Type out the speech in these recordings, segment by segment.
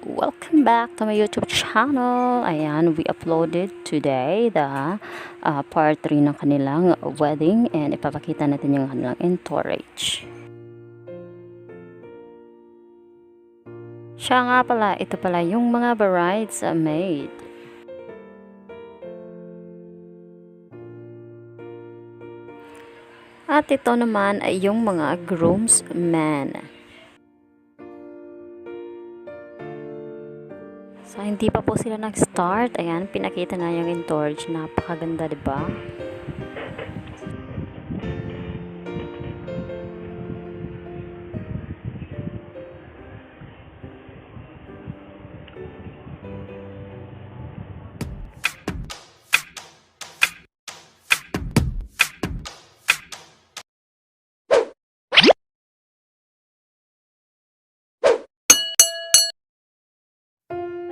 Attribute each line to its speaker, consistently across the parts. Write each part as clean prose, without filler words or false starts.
Speaker 1: welcome back to my YouTube channel. Ayan, we uploaded today the part 3 ng kanilang wedding and ipapakita natin yung kanilang entourage. Siya nga pala, ito pala yung mga bridesmaid. At ito naman ay yung mga groomsmen. So, hindi pa po sila nag-start. Ayan, pinakita na yung entourage. Napakaganda, diba?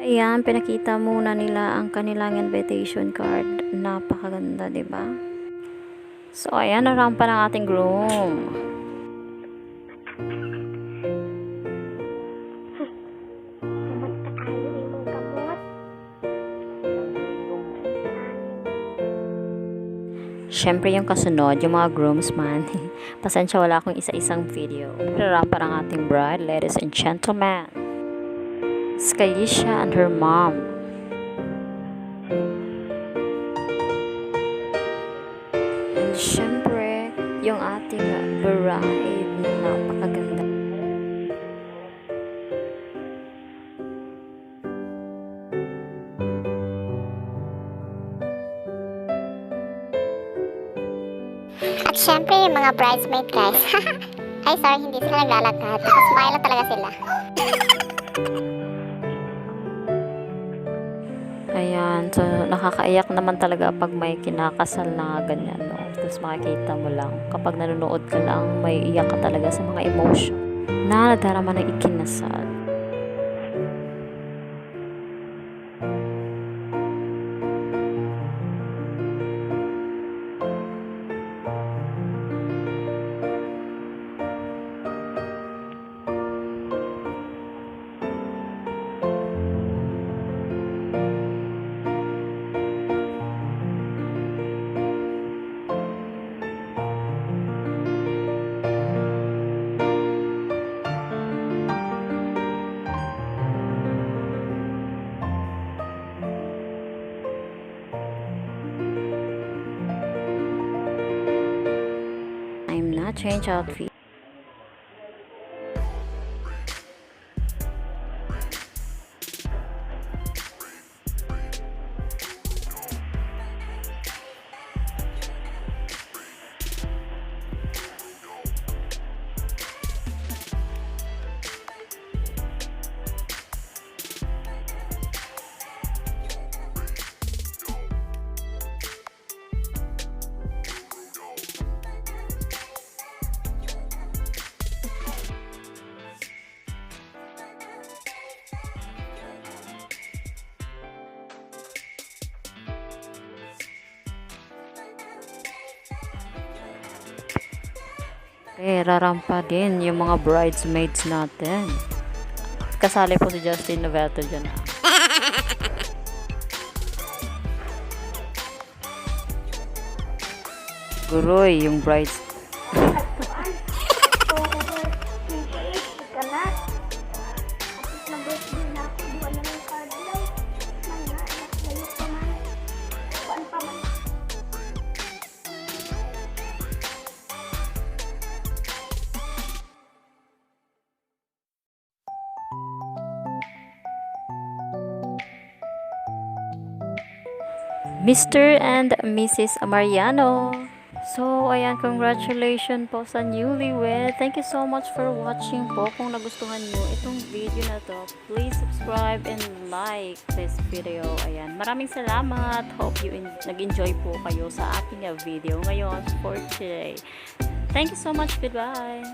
Speaker 1: Ayan, pinakita muna nila ang kanilang invitation card. Napakaganda, diba? So, ayan, narampa ng ating groom. Siyempre, yung kasunod, yung mga groomsman. Pasensya, wala akong isa-isang video. Narampa ng ating bride, ladies and gentlemen. Skalisha and her mom. And syempre, yung ating bride na napakaganda.
Speaker 2: At syempre, yung mga bridesmaid guys. Ay, sorry, hindi sila naglalakad. Smile na talaga sila.
Speaker 1: Ayan, so nakakaiyak naman talaga pag may kinakasal na ganyan, no? Tapos makikita mo lang, kapag nanonood ka lang, may iyak ka talaga sa mga emotion na nadarama ng ikinasal. I'm not change outfit. Rarampa din yung mga bridesmaids natin. Kasali po si Justin Noveto dyan. Guroy yung brides. Mr. and Mrs. Mariano. So, ayan, congratulations po sa newlywed. Thank you so much for watching po. Kung nagustuhan nyo itong video na to, please subscribe and like this video. Ayan, maraming salamat. Hope you nag-enjoy po kayo sa ating video ngayon for today. Thank you so much. Goodbye.